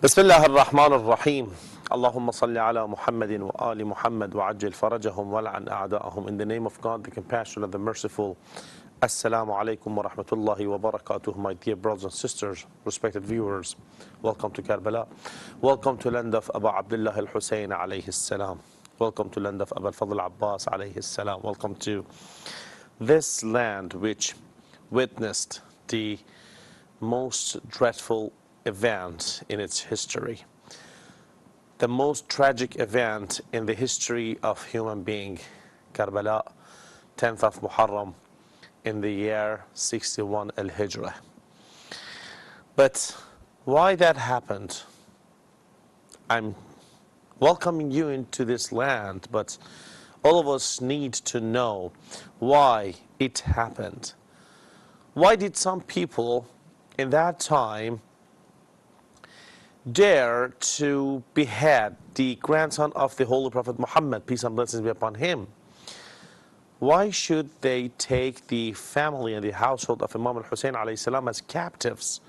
بسم الله الرحمن الرحيم اللهم صل على محمد وآل محمد وعجل فرجهم ولعن أعداءهم. In the name of God, the compassionate, the merciful. Assalamu alaikum wa rahmatullahi wa barakatuh. My dear brothers and sisters, respected viewers, welcome to Karbala. Welcome to land of Abu Abdullah al-Hussein alayhi salam. Welcome to land of Abu al-Fadl Abbas alayhi salam. Welcome to this land which witnessed the most dreadful event in its history, the most tragic event in the history of human being, Karbala, 10th of Muharram in the year 61 al-Hijrah. But why that happened? I'm welcoming you into this land, but all of us need to know why it happened. Why did some people in that time dare to behead the grandson of the Holy Prophet Muhammad, peace and blessings be upon him? Why should they take the family and the household of Imam Hussein alayhi salam as captives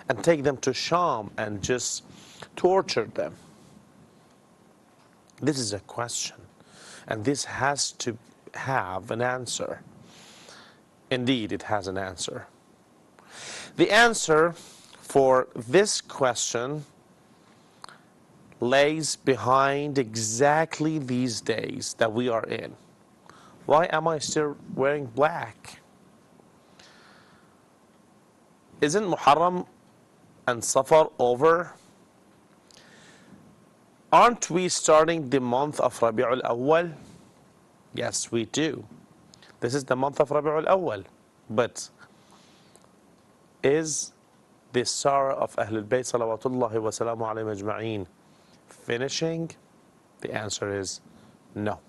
and take them to Sham and just torture them? This is a question, and this has to have an answer. Indeed, it has an answer. The answer for this question lays behind exactly these days that we are in. Why am I still wearing black? Isn't Muharram and Safar over? Aren't we starting the month of Rabi'ul Awwal? Yes, we do. This is the month of Rabi'ul Awwal. But is the Sarah of Ahlul Bayt salawatullahi wa salamu alayhim ajma'een finishing? The answer is no.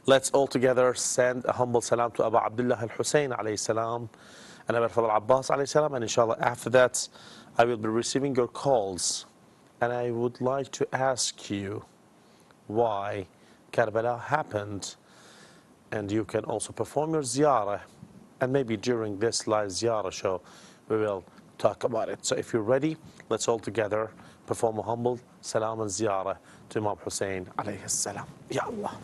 Let's all together send a humble salam to Abu Abdullah al-Hussein alayhi salam and Abu al-Fadl Abbas alayhi salam, and inshallah after that I will be receiving your calls, and I would like to ask you why Karbala happened, and you can also perform your ziyarah, and maybe during this live ziyarah show we will talk about it. So if you're ready, let's all together perform a humble salam and ziyarah to Imam Hussein alayhi salam. Ya Allah.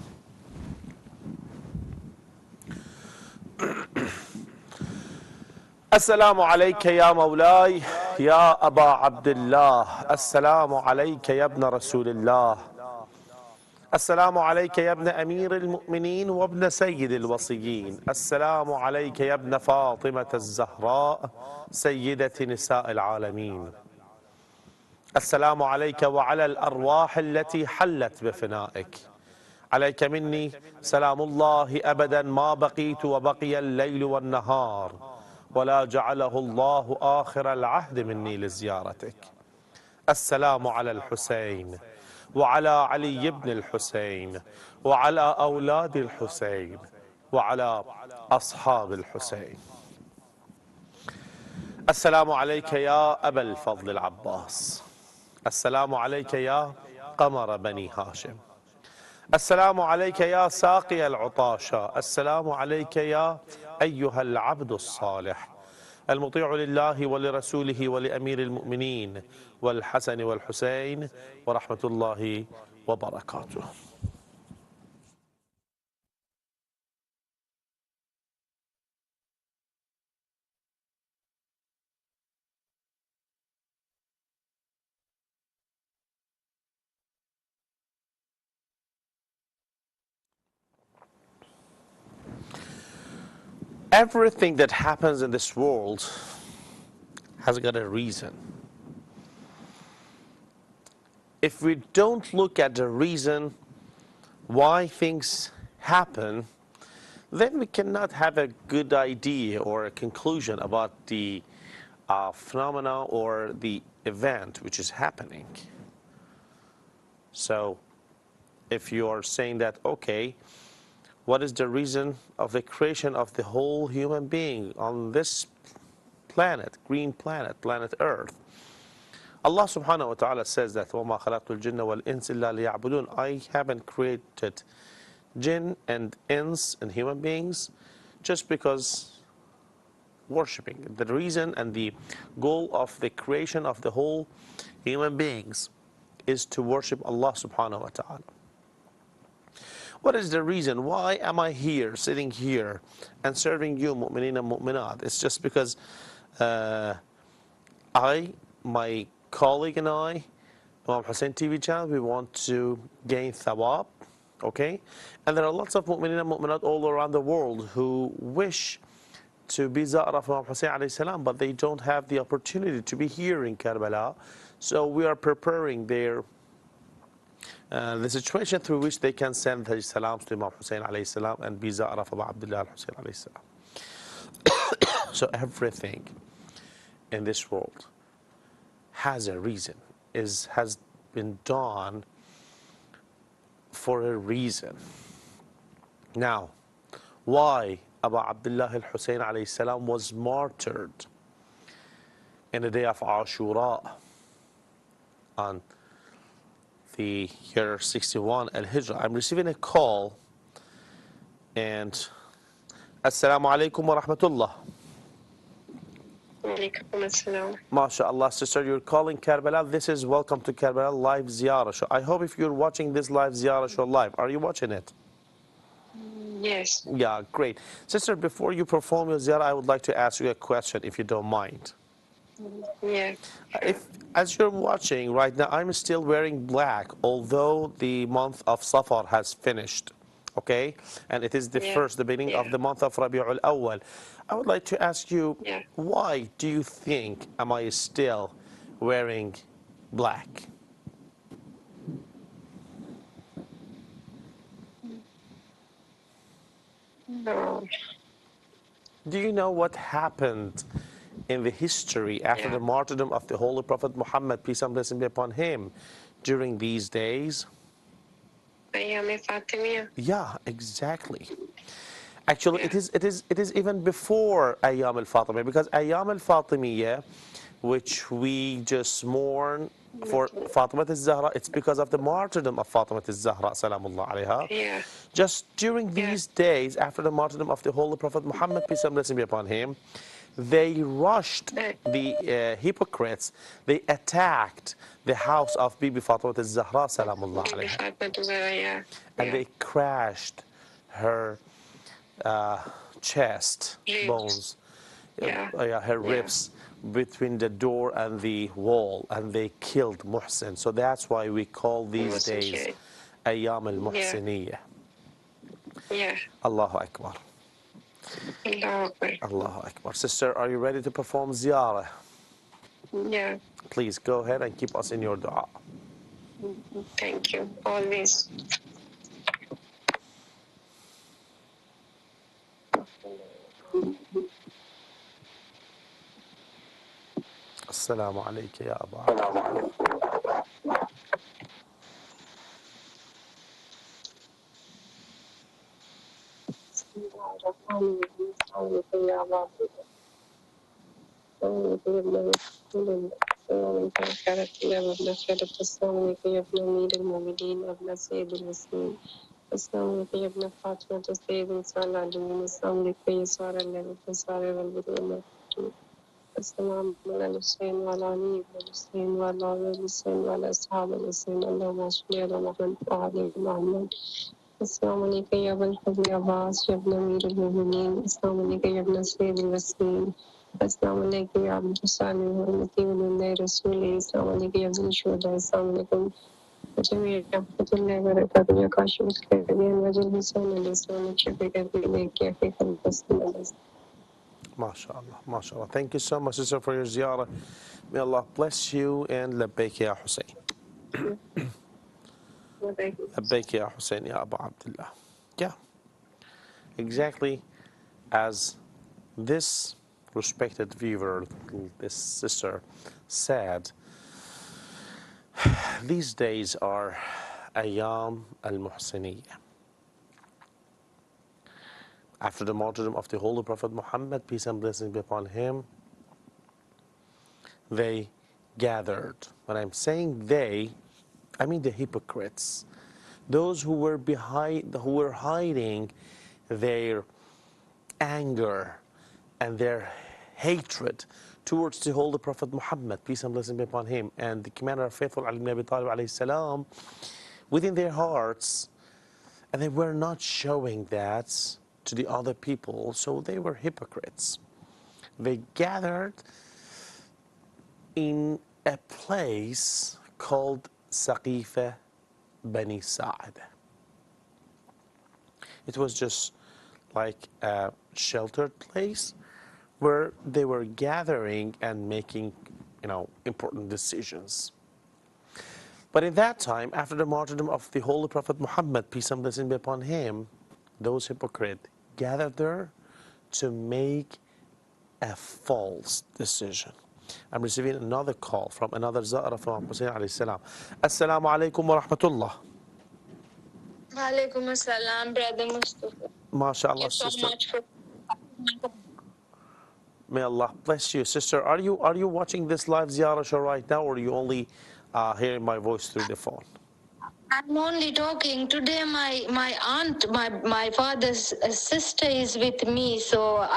السلام عليك يا مولاي يا أبا عبد الله. السلام عليك يا ابن رسول الله. السلام عليك يا ابن أمير المؤمنين وابن سيد الوصيين. السلام عليك يا ابن فاطمة الزهراء سيدة نساء العالمين. السلام عليك وعلى الأرواح التي حلت بفنائك. عليك مني سلام الله أبدا ما بقيت وبقي الليل والنهار، ولا جعله الله آخر العهد مني لزيارتك. السلام على الحسين وعلى علي بن الحسين وعلى أولاد الحسين وعلى أصحاب الحسين. السلام عليك يا أبا الفضل العباس. السلام عليك يا قمر بني هاشم. السلام عليك يا ساقي العطاشة. السلام عليك يا أيها العبد الصالح المطيع لله ولرسوله ولأمير المؤمنين والحسن والحسين ورحمة الله وبركاته. Everything that happens in this world has got a reason. If we don't look at the reason why things happen, then we cannot have a good idea or a conclusion about the phenomena or the event which is happening. So if you are saying that, okay, what is the reason of the creation of the whole human being on this planet, green planet, planet Earth? Allah subhanahu wa ta'ala says that وَمَا خَلَقْتُ الْجِنَّ وَالْإِنسِ إِلَّا لِيَعْبُدُونَ. I haven't created jinn and ins and human beings just because worshiping. The reason and the goal of the creation of the whole human beings is to worship Allah subhanahu wa ta'ala. What is the reason? Why am I here, sitting here, and serving you, mu'mineen and mu'minat? It's just because my colleague and I, Imam Hussein TV channel, we want to gain thawab, okay? And there are lots of mu'mineen and mu'minat all around the world who wish to be Zahra of Imam Hussein alayhi salam, but they don't have the opportunity to be here in Karbala. So we are preparing the situation through which they can send their salams to Imam Hussein alayhi salam and be Zahra of Abu Abdullah al-Hussein alayhi salam. So everything in this world has a reason, has been done for a reason. Now, why Abu Abdullah al-Hussein alayhi salam was martyred in the day of Ashura on the year 61 al-Hijrah. I'm receiving a call, and Assalamu alaikum wa rahmatullah. Alaikum assalam. MashaAllah, sister, you're calling Karbala. This is Welcome to Karbala Live Ziyarah Show. I hope if you're watching this live Ziyarah Show live, are you watching it? Yes. Yeah, great. Sister, before you perform your Ziyarah, I would like to ask you a question, if you don't mind. Yeah. As you're watching right now, I'm still wearing black, although the month of Safar has finished, okay? And it is the the beginning of the month of Rabi'ul Awwal. I would like to ask you, why do you think am I still wearing black? No. Do you know what happened in the history after the martyrdom of the Holy Prophet Muhammad, peace and blessing be upon him, during these days? Ayam Fatimiyya. Yeah, exactly. Actually, it is even before Ayyam al-Fatimiyya, because Ayyam al-Fatimiyya, which we just mourn for Fatima al-Zahra, it's because of the martyrdom of Fatima al-Zahra, salamullah alayha. Yeah. Just during these days, after the martyrdom of the Holy Prophet Muhammad, peace and blessing be upon him, they rushed the hypocrites. They attacked the house of Bibi Fatima al-Zahra, salamullah alayha. And they crashed her chest bones, her ribs between the door and the wall, and they killed Muhsin. So that's why we call these days Ayyam al-Muhsiniyya. Yeah. Allahu Akbar. Allahu Akbar. Allahu Akbar. Sister, are you ready to perform ziyarah? Yeah. Please go ahead and keep us in your dua. Thank you. Always. Assalamu alayka ya Abu Abdullah. السلام على الحسين وعلى علي بن الحسين وعلى آل الحسين وعلى أصحاب الحسين اللهم صل على محمد وعلى محمد. السلام عليك يا ابن الفضل عباس يا ابن أمير المؤمنين. السلام عليك يا ابن سيد الوسيم. السلام عليك يا عبد الصالح وأمتي ولله رسولي. السلام عليك يا ابن الشهداء. السلام عليكم جميع رحمة الله وبركاته يا كاشف الكريم وجل حسين الإسلام شفيك إليك يا فيك البسم. MashaAllah, MashaAllah. Thank you so much, sister, for your ziyarah. May Allah bless you, and labbaik ya Hussein. Labbaik ya Hussein ya Abu Abdullah. Yeah, exactly as this respected viewer, this sister, said, these days are Ayyam al-Muhsiniyya. After the martyrdom of the Holy Prophet Muhammad, peace and blessing be upon him, they gathered. When I'm saying they, I mean the hypocrites, those who were hiding their anger and their hatred towards the Holy Prophet Muhammad, peace and blessing be upon him, and the commander of faithful Ali ibn Abi Talib alayhi salam within their hearts, and they were not showing that to the other people, so they were hypocrites. They gathered in a place called Saqifa Bani Sa'd. It was just like a sheltered place where they were gathering and making, important decisions. But in that time, after the martyrdom of the Holy Prophet Muhammad, peace and blessing be upon him, those hypocrites gathered there to make a false decision. I'm receiving another call from another Zahra from Imam Hussein alayhi salam. Assalamu alaikum wa rahmatullah. Wa alaikum assalam, brother Mustafa. MashaAllah, Thank you so sister. much for. May Allah bless you, sister. Are you watching this live ziyarah show right now, or are you only hearing my voice through the phone? I'm only talking today. My aunt, my father's sister is with me, so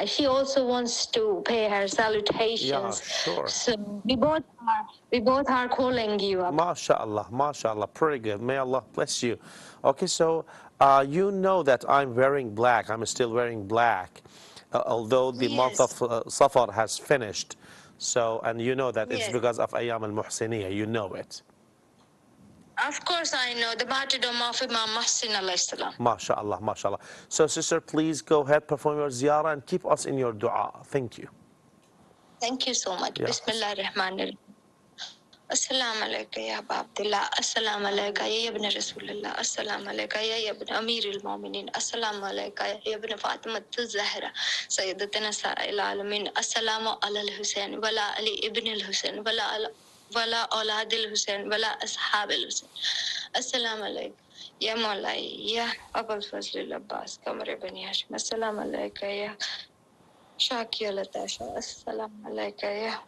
she also wants to pay her salutations. Yeah, sure. So we both are calling you up. MashaAllah, MashaAllah, pretty good. May Allah bless you. Okay, so you know that I'm wearing black. I'm still wearing black, although the month of Safar has finished. So, and you know that it's because of Ayyam al-Muhsiniyah. You know it. Of course, I know the martyrdom of Imam Hussein alayhi salam. MashaAllah, MashaAllah. So, sister, please go ahead, perform your ziyarah, and keep us in your dua. Thank you. Thank you so much. Yeah. Bismillah ar-Rahman ar-Rahim. Assalamu alaikum ya Aba Abdullah. Assalamu alaikum ya ibn Rasulullah. Assalamu alaikum ya ibn Amir al-Mu'minin. Assalamu alaikum ya ibn Fatima al-Zahra. Sayyidatuna Sa'il alamin. Assalamu ala al-Hussein wala Ali ibn al-Hussein wala aulad al-Hussein wala ashab al-Hussein. Assalamu alaikum ya Mawlai ya Abul Fazl al-Abbas Qamar ibn Hashim. Assalamu alaikum ya Shaki al-Tasha. Assalamu alaikum ya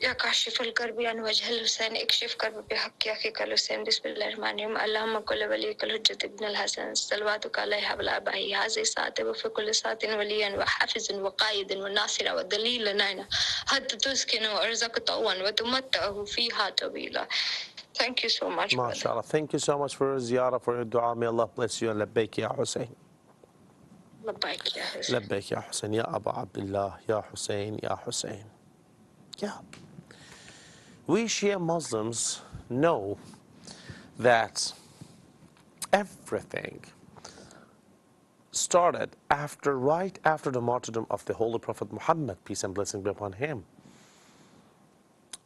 يا كاشف الكرب عن وجه الحسين اكشف كرب بحق أخيك الحسين بسم الله الرحمن الرحيم اللهم كل وليك الحجة ابن الحسن صلواتك عليه وعلى آبائه هذه ساعة وفي كل ساعة وليا وحافظ وقائد وناصر ودليل لنا حتى تسكن وأرزق طوعا وتمتعه فيها طويلا. Thank you so much. MashaAllah. Thank you so much for your ziyarah, for your dua. May Allah bless you, and labbaik ya Hussein. Labbaik ya Hussein. Labbaik ya Hussein. Ya Aba Abdullah, ya Hussein, ya Hussein. Yeah. We Shia Muslims know that everything started right after the martyrdom of the Holy Prophet Muhammad, peace and blessing be upon him.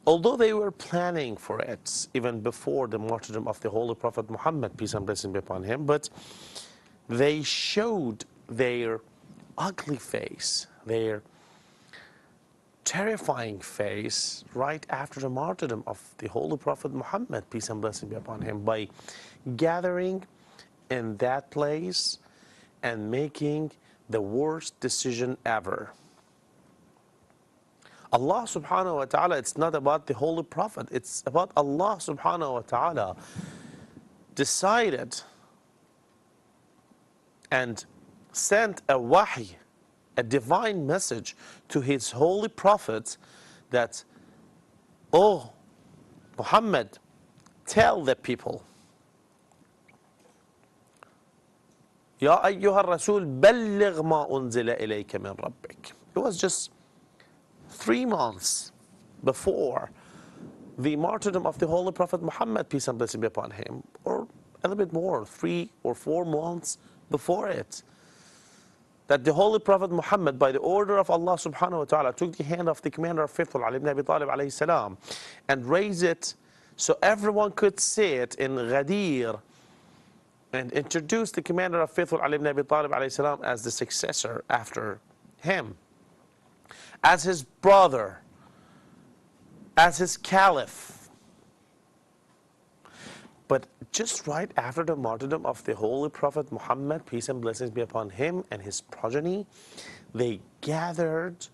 Although they were planning for it even before the martyrdom of the Holy Prophet Muhammad, peace and blessing be upon him, but they showed their ugly face, their terrifying face right after the martyrdom of the Holy Prophet Muhammad, peace and blessing be upon him, by gathering in that place and making the worst decision ever. Allah subhanahu wa ta'ala, it's not about the Holy Prophet, it's about Allah subhanahu wa ta'ala decided and sent a wahi, a divine message to his holy prophet that, oh Muhammad, tell the people, Ya ayyuha rasul balligh ma unzila ilayka min rabbik. It was just 3 months before the martyrdom of the Holy Prophet Muhammad, peace and blessing be upon him, or a little bit more, 3 or 4 months before it, that the Holy Prophet Muhammad, by the order of Allah subhanahu wa ta'ala, took the hand of the commander of faithful, Ali ibn Abi Talib alayhi salam, and raised it so everyone could see it in Ghadir, and introduced the commander of faithful, Ali ibn Abi Talib alayhi salam, as the successor after him, as his brother, as his caliph. But just right after the martyrdom of the Holy Prophet Muhammad, peace and blessings be upon him and his progeny, they gathered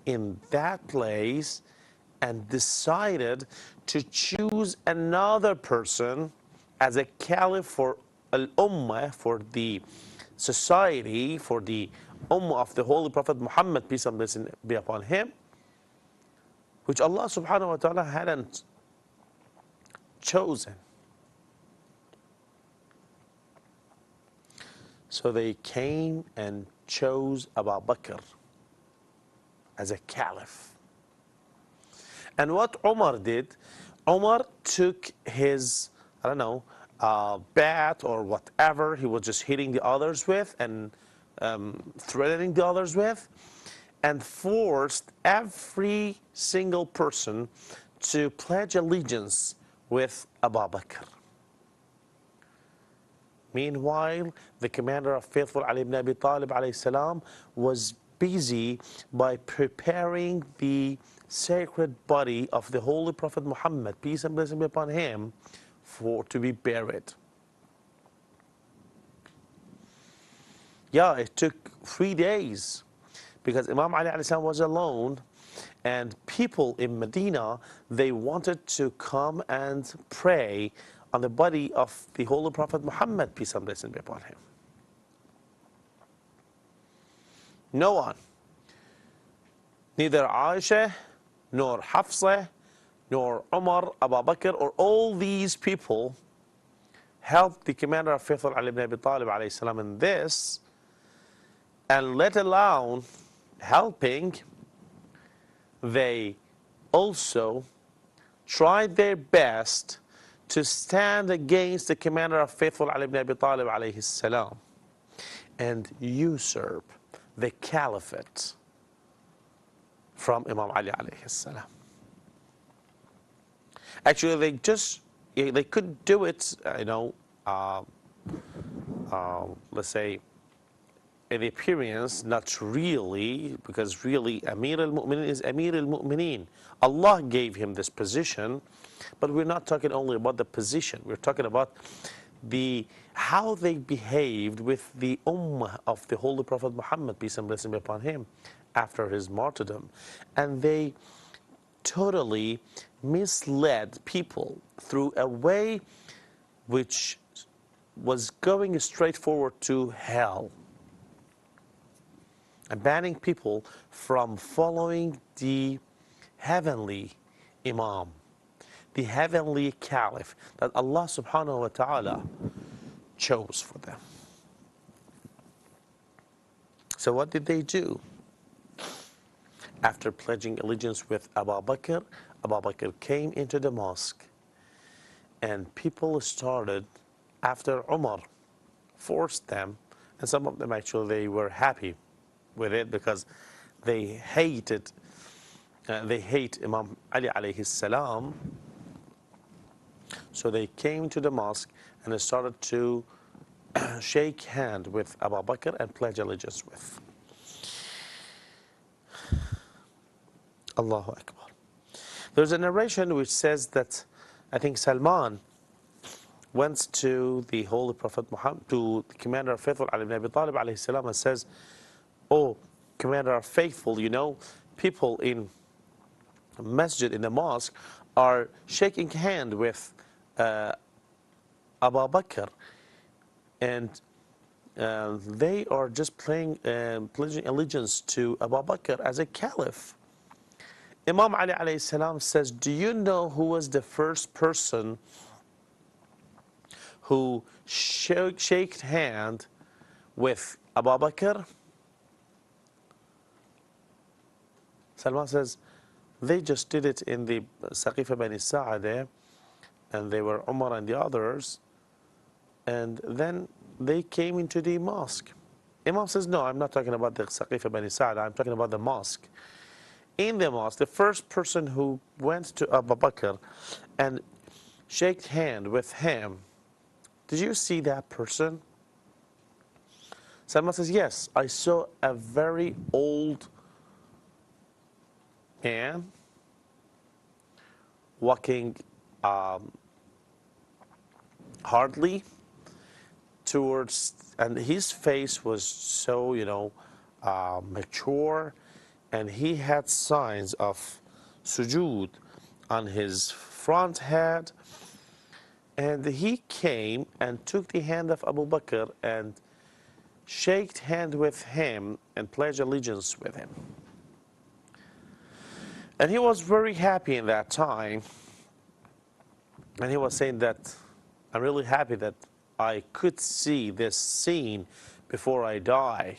in that place and decided to choose another person as a caliph for Al-Ummah, for the society, for the ummah of the Holy Prophet Muhammad, peace and blessing be upon him, which Allah subhanahu wa ta'ala hadn't chosen. So they came and chose Abu Bakr as a caliph. And what Umar did, Umar took his, I don't know, bat or whatever he was just hitting the others with and threatening the others with, and forced every single person to pledge allegiance with Abu Bakr. Meanwhile, the commander of faithful, Ali ibn Abi Talib alayhi salam, was busy by preparing the sacred body of the Holy Prophet Muhammad, peace and blessing be upon him, to be buried. Yeah, it took 3 days because Imam Ali alayhi salam was alone, and people in Medina, they wanted to come and pray on the body of the Holy Prophet Muhammad, peace and blessing be upon him. No one, neither Aisha, nor Hafsa, nor Umar, Abu Bakr, or all these people helped the commander of faithful Ali ibn Abi Talib alayhi salam in this, and let alone helping, they also tried their best to stand against the commander of faithful Ali ibn Abi Talib alayhi salam and usurp the caliphate from Imam Ali alayhi salam. Actually, they could do it, let's say, in appearance, not really, because really Amir al-Mu'minin is Amir al-Mu'minin. Allah gave him this position, but we're not talking only about the position. We're talking about how they behaved with the ummah of the Holy Prophet Muhammad, peace and blessing be upon him, after his martyrdom. And they totally misled people through a way which was going straight forward to hell, and banning people from following the heavenly Imam, the heavenly Caliph that Allah subhanahu wa ta'ala chose for them. So what did they do? After pledging allegiance with Abu Bakr, Abu Bakr came into the mosque, and people started, after Umar forced them, and some of them actually, they were happy with it because they hate Imam Ali alayhi salam. So they came to the mosque and they started to shake hand with Abu Bakr and pledge allegiance with. Allahu Akbar. There's a narration which says that, I think Salman went to the Holy Prophet Muhammad, to the commander of faithful Ali ibn Abi Talib alayhi salam, and says, "Oh, commander of faithful, people in masjid, in the mosque, are shaking hand with Abu Bakr, and they are just pledging allegiance to Abu Bakr as a caliph." Imam Ali alayhi salam says, "Do you know who was the first person who shook hand with Abu Bakr?" Salman says, "They just did it in the Saqifa Bani Sa'adah, and they were Umar and the others, and then they came into the mosque." Imam says, "No, I'm not talking about the Saqifa Bani Sa'adah, I'm talking about the mosque." In the mosque, the first person who went to Abu Bakr and shook hand with him, did you see that person? Salman says, "Yes, I saw a very old man walking hardly towards, and his face was so, mature, and he had signs of sujood on his front head, and he came and took the hand of Abu Bakr and shake hand with him and pledge allegiance with him. And he was very happy in that time. And he was saying that, I'm really happy that I could see this scene before I die.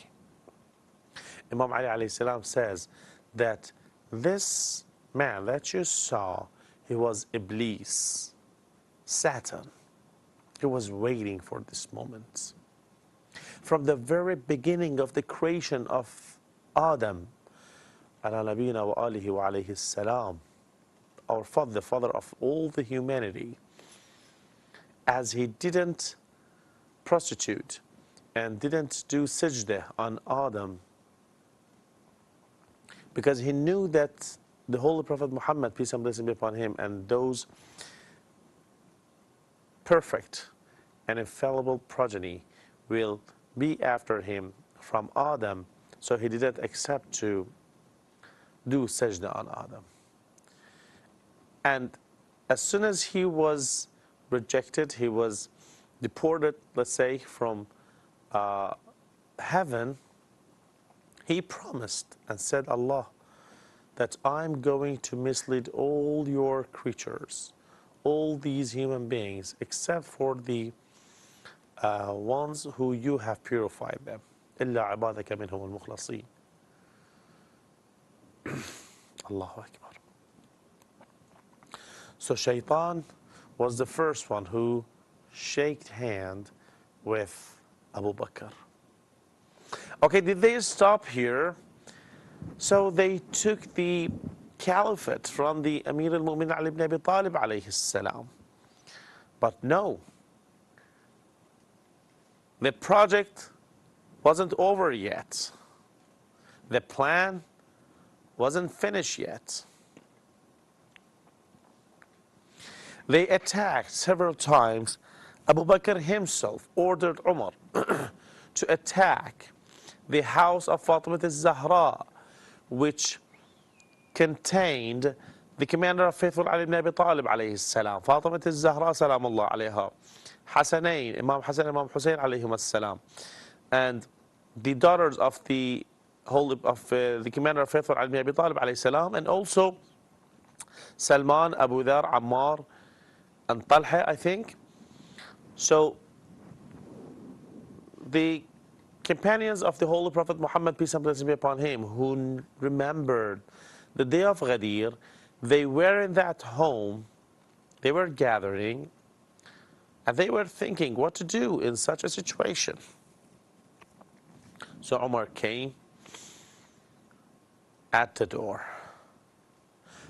Imam Ali alayhi salam says that this man that you saw, he was Iblis, Satan. He was waiting for this moment. From the very beginning of the creation of Adam, ala nabiyina wa alihi wa alayhi salam, our father, the father of all the humanity, as he didn't prostitute and didn't do sajda on Adam, because he knew that the Holy Prophet Muhammad, peace and blessing be upon him, and those perfect and infallible progeny will be after him from Adam, so he didn't accept to do sajda on Adam. And as soon as he was rejected, he was deported, let's say, from heaven, he promised and said, Allah, that I'm going to mislead all your creatures, all these human beings, except for the ones who you have purified them. إِلَّا عِبَادَكَ مِنْهُمُ الْمُخْلَصِينَ. Allahu Akbar. So Shaitan was the first one who shook hand with Abu Bakr. Okay, did they stop here? So they took the caliphate from the Amir al-Mu'minin Ali ibn Abi Talib alayhi salam. But no, the project wasn't over yet. The plan wasn't finished yet. They attacked several times. Abu Bakr himself ordered Umar to attack the house of Fatima al-Zahra, which contained the commander of faithful Ali ibn Abi Talib alayhi salam, Fatima al-Zahra salamullah alayha, Hassanain, Imam Hassan, Imam Hussein alayhim as-salam, and the daughters of the the commander of faithful Ali ibn Abi Talib alayhi salam, and also Salman, Abu Dhar, Ammar, and Talha, I think. So the companions of the Holy Prophet Muhammad, peace and blessings be upon him, who remembered the day of Ghadir, they were in that home, they were gathering, and they were thinking what to do in such a situation. So Umar came at the door,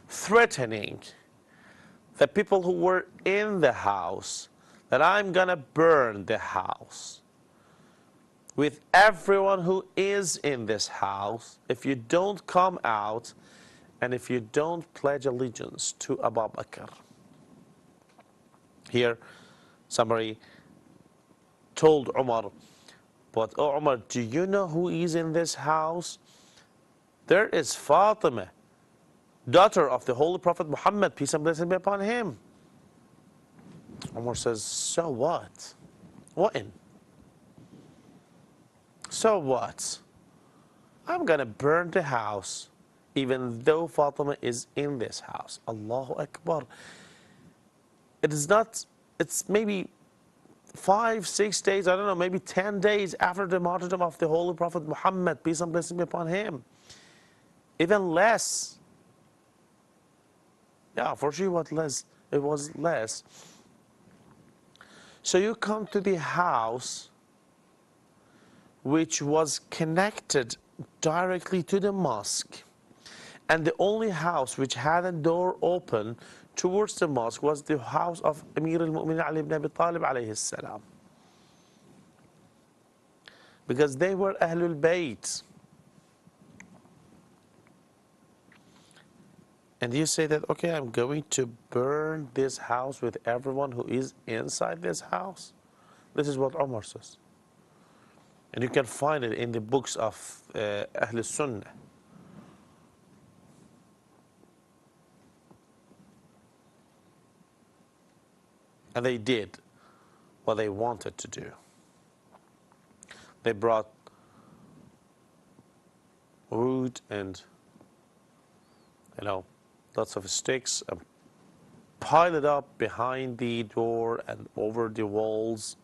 threatening the people who were in the house that I'm gonna burn the house with everyone who is in this house if you don't come out and if you don't pledge allegiance to Abu Bakr. Here, somebody told Umar, but oh Umar, do you know who is in this house? There is Fatima, daughter of the Holy Prophet Muhammad, peace and blessings be upon him. Umar says, so what? What in? So what? I'm gonna burn the house even though Fatima is in this house. Allahu Akbar. It is not, it's maybe 5, 6 days, I don't know, maybe 10 days after the martyrdom of the Holy Prophet Muhammad, peace and blessings be upon him. Even less. Yeah, for sure it was less. So you come to the house which was connected directly to the mosque, and the only house which had a door open towards the mosque was the house of Amir al-Mu'minin Ali ibn Abi Talib alayhi salam, because they were Ahlul Bayt. And you say that, okay, I'm going to burn this house with everyone who is inside this house? This is what Umar says. And you can find it in the books of Ahl Sunnah. And they did what they wanted to do. They brought wood and, lots of sticks and piled it up behind the door and over the walls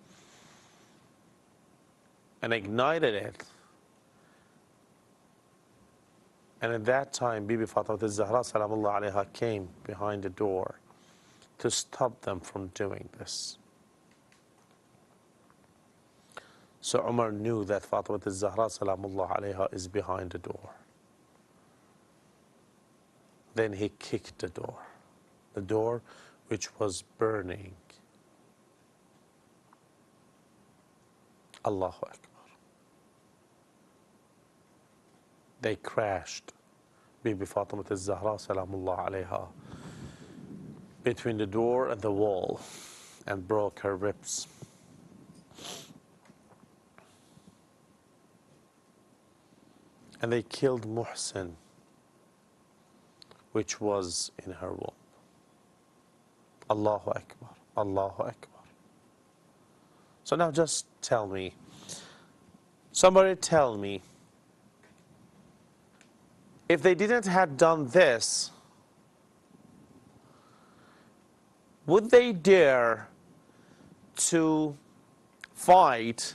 and ignited it. And at that time, Bibi Fatima al-Zahra salamullah alayha came behind the door to stop them from doing this. So Umar knew that Fatima al-Zahra salamullah alayha is behind the door. Then he kicked the door which was burning. Allahu Akbar. They crashed Bibi Fatima al-Zahra salamullah alayha between the door and the wall and broke her ribs. And they killed Muhsin, which was in her womb. Allahu Akbar, Allahu Akbar. So now just tell me, somebody tell me, if they didn't have done this, would they dare to fight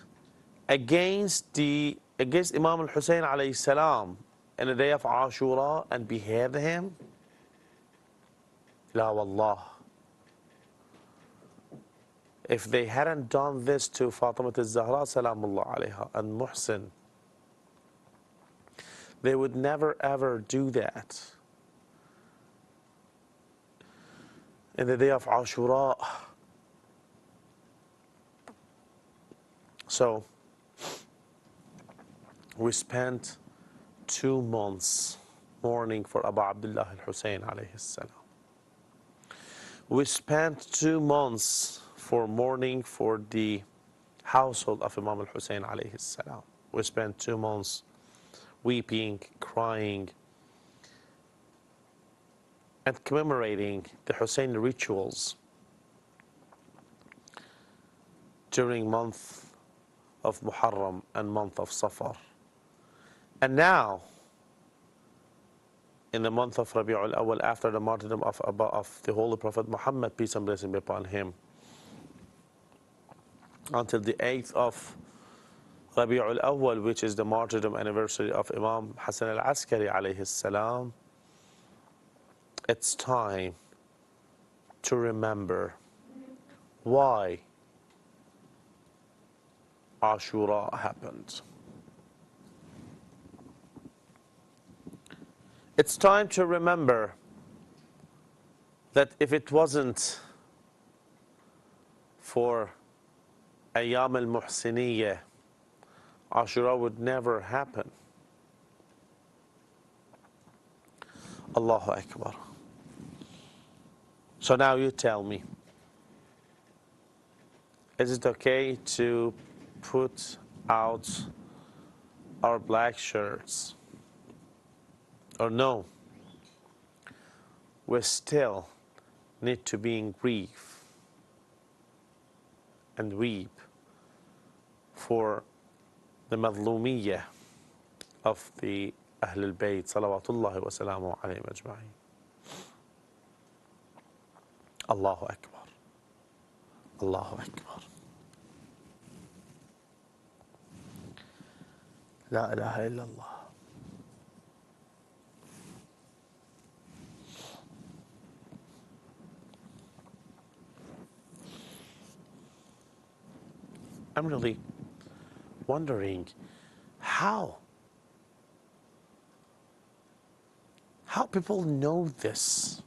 against Imam Hussein alayhi salam in the day of Ashura and behead him? La wallah. If they hadn't done this to Fatima al-Zahra salamullah alayha and Muhsin, they would never ever do that in the day of Ashura. So we spent 2 months mourning for Abu Abdullah al-Hussein alayhi salam. We spent 2 months for mourning for the household of Imam al-Hussein alayhi salam. We spent 2 months weeping, crying, and commemorating the Hussein rituals during month of Muharram and month of Safar. And now, in the month of Rabi'ul Awwal, after the martyrdom of the Holy Prophet Muhammad, peace and blessing be upon him, until the 8th of Rabi'ul Awwal, which is the martyrdom anniversary of Imam Hassan al-Askari alayhi salam, it's time to remember why Ashura happened. It's time to remember that if it wasn't for Ayyam al-Muhsiniyya, Ashura would never happen. Allahu Akbar. So now you tell me, is it okay to put out our black shirts? Or no? We still need to be in grief and weep for the madlumiyya of the Ahl al-Bayt salawatullahi wa salamu alayhim ajma'in. Allahu Akbar. Allahu Akbar. La ilaha illallah. I'm really wondering how people know this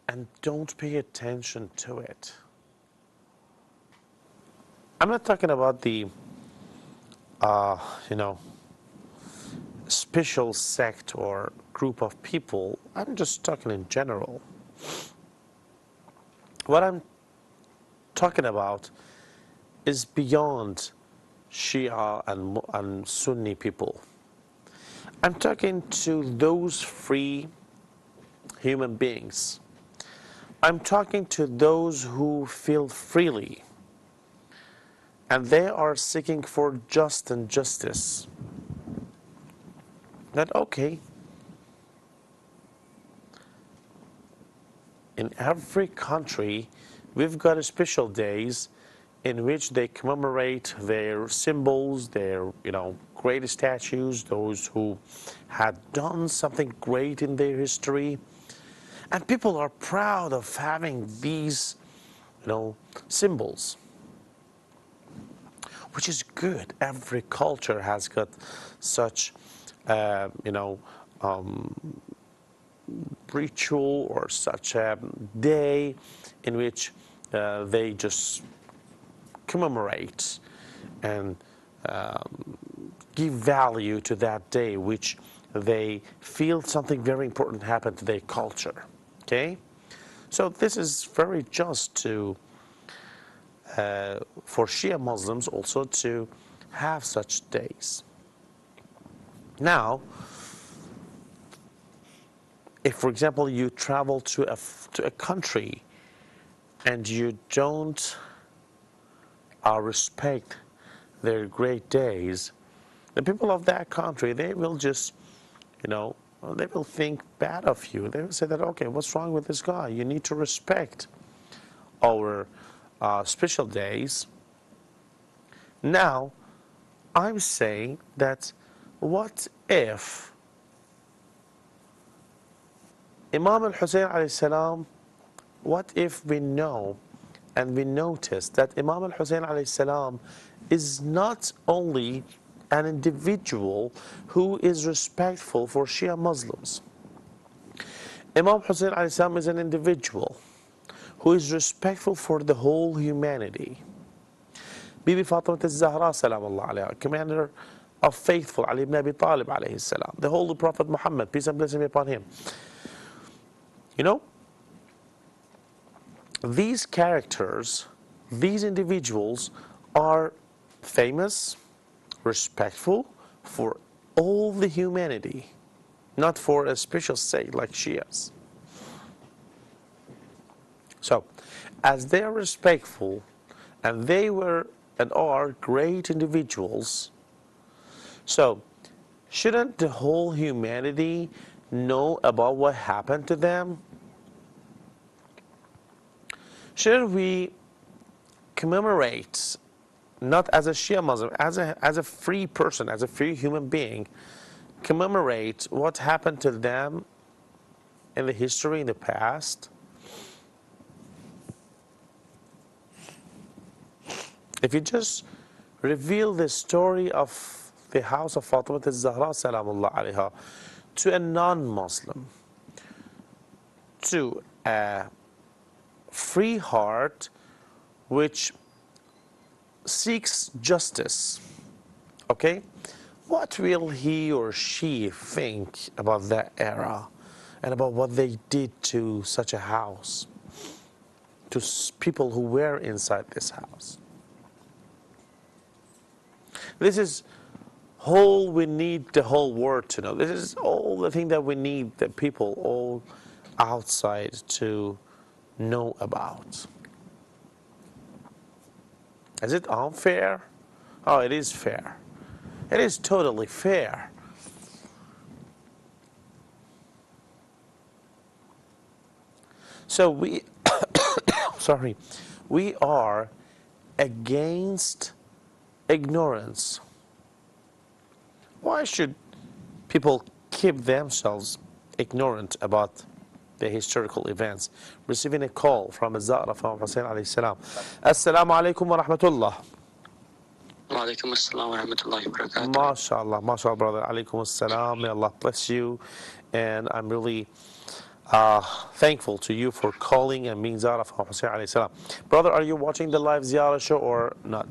and don't pay attention to it. I'm not talking about the special sect or group of people. I'm just talking in general. What I'm talking about is beyond Shia and Sunni people. I'm talking to those free human beings. I'm talking to those who feel freely and they are seeking for justice. That okay, in every country we've got special days in which they commemorate their symbols, their great statues, those who had done something great in their history, and people are proud of having these symbols, which is good. Every culture has got such ritual or such a day in which they just commemorate and give value to that day, which they feel something very important happened to their culture. Okay, so this is very just to for Shia Muslims also to have such days. Now, if, for example, you travel to a country and you don't respect their great days, the people of that country, they will just, they will think bad of you. They will say that, okay, what's wrong with this guy? You need to respect our special days. Now, I'm saying that what if Imam Hussein alayhi salam, what if we know and we notice that Imam Hussein alayhi salam is not only an individual who is respectful for Shia Muslims. Imam Hussein alayhi salam is an individual who is respectful for the whole humanity. Bibi Fatima al-Zahra salam Allah alayha, commander of faithful, Ali ibn Abi Talib alayhi salam, the Holy Prophet Muhammad, peace and blessing be upon him. These characters, these individuals are famous, respectful for all the humanity, not for a special sect like Shias. So, as they are respectful, and they were and are great individuals, so shouldn't the whole humanity know about what happened to them? Shouldn't we commemorate, not as a Shia Muslim, as a free person, as a free human being, commemorate what happened to them in the history, in the past? If you just reveal the story of the house of Fatima al-Zahra salamullah alayha to a non-Muslim, to a free heart which seeks justice, okay, what will he or she think about that era and about what they did to such a house, to people who were inside this house? This is all we need the whole world to know. This is all the thing that we need the people all outside to know about. Is it unfair? Oh, it is fair. It is totally fair. So we, sorry, we are against ignorance. Why should people keep themselves ignorant about the historical events? Receiving a call from a Zahra from Hussein alayhi salam. Assalamu alaikum wa rahmatullah. Wa alaikum assalam wa rahmatullahi wa barakatuh. MashaAllah, MashaAllah, brother. Alaikum assalam. May Allah bless you. And I'm really thankful to you for calling and being Zahra from Hussein alayhi salam. Brother, are you watching the live Ziyarah show or not?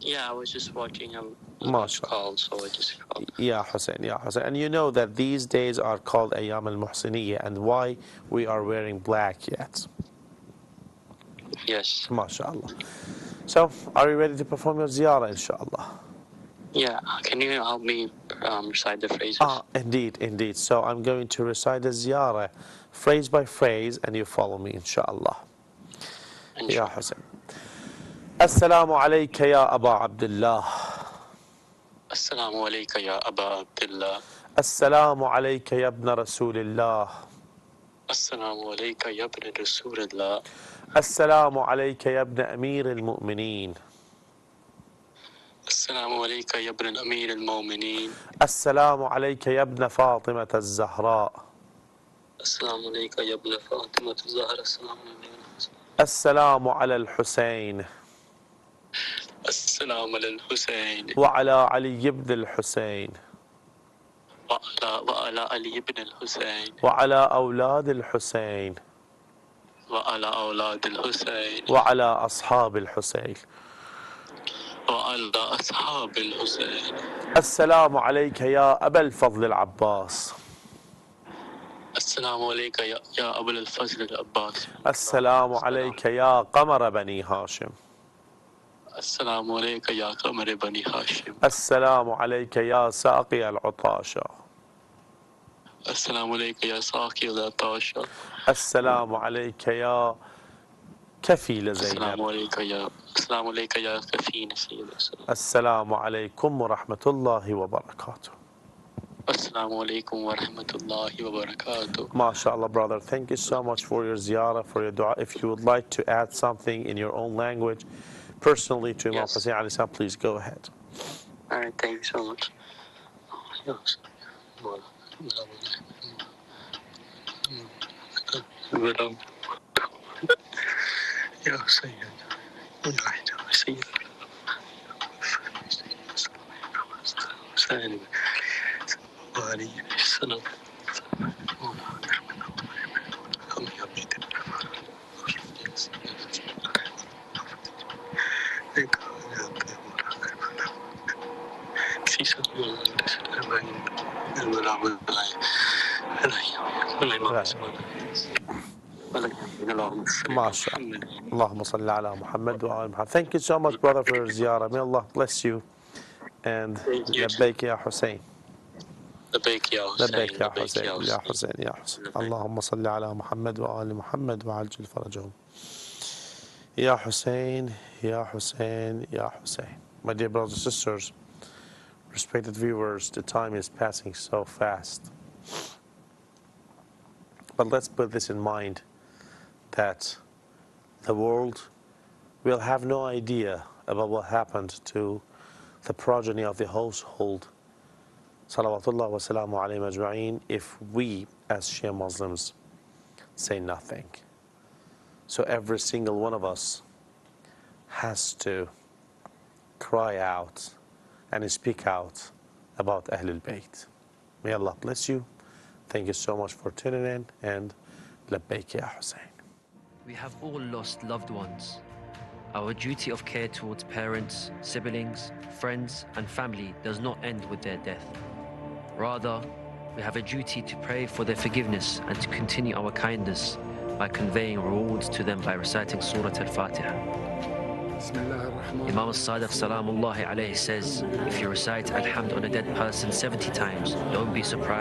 Yeah, I was just watching a MashaAllah. call, so I just called. Yeah, Hussein, yeah, Hussein. And you know that these days are called Ayyam al-Muhsiniyya, and why we are wearing black yet. Yes. MashaAllah. So, are you ready to perform your ziyarah, inshallah? Yeah, can you help me recite the phrases? Indeed, indeed. So, I'm going to recite the ziyarah phrase by phrase, and you follow me, inshallah. Ya Hussein. السلام عليك يا أبا عبد الله. السلام عليك يا أبا عبد الله. السلام عليك يا ابن رسول الله. السلام عليك يا ابن رسول الله. السلام عليك يا ابن أمير المؤمنين. السلام عليك يا ابن أمير المؤمنين. السلام عليك يا ابن فاطمة الزهراء. السلام عليك يا ابن فاطمة الزهراء. السلام على الحسين السلام على الحسين وعلى علي بن الحسين وعلى علي بن الحسين وعلى أولاد الحسين وعلى أولاد الحسين وعلى أصحاب الحسين. وعلى أصحاب الحسين. السلام عليك يا أبا الفضل العباس. السلام عليك يا أبا الفضل العباس. السلام عليك يا قمر بني هاشم. السلام عليك يا قمر بني هاشم. السلام عليك يا ساقي العطاشة. السلام عليك يا ساقي العطاشة. السلام عليك يا كفيل السلام زينب. عليك يا كفيل سيد. السلام عليكم ورحمة الله وبركاته. السلام عليكم ورحمة الله وبركاته. MashaAllah, brother. Thank you so much for your ziyarah, for your dua. If you would like to add something in your own language, personally to Imam Hussein alayhi salam, please go ahead. All right, thank you so much. يا سيد يا سيد سالم وعلي السلام. MashaAllah. Allahumma salli ala Muhammad wa ala Muhammad. Thank you so much, brother, for your ziyarah. May Allah bless you. And labbaik ya Hussein. لبيك يا حسين. لبيك يا حسين يا حسين يا حسين. اللهم صل على محمد وآل محمد وعجل فرجهم. Ya Hussein, Ya Hussein, Ya Hussein. My dear brothers and sisters, respected viewers, the time is passing so fast. But let's put this in mind, that the world will have no idea about what happened to the progeny of the household, salawatullah wa salamu alayhim ajma'in, if we as Shia Muslims say nothing. So every single one of us has to cry out and speak out about Ahlul Bayt. May Allah bless you. Thank you so much for tuning in, and labbaik ya Hussein. We have all lost loved ones. Our duty of care towards parents, siblings, friends, and family does not end with their death. Rather, we have a duty to pray for their forgiveness and to continue our kindness by conveying rewards to them by reciting Surah Al-Fatiha. Imam Sadiq Salamullahi alayhi says, if you recite Alhamd on a dead person 70 times, don't be surprised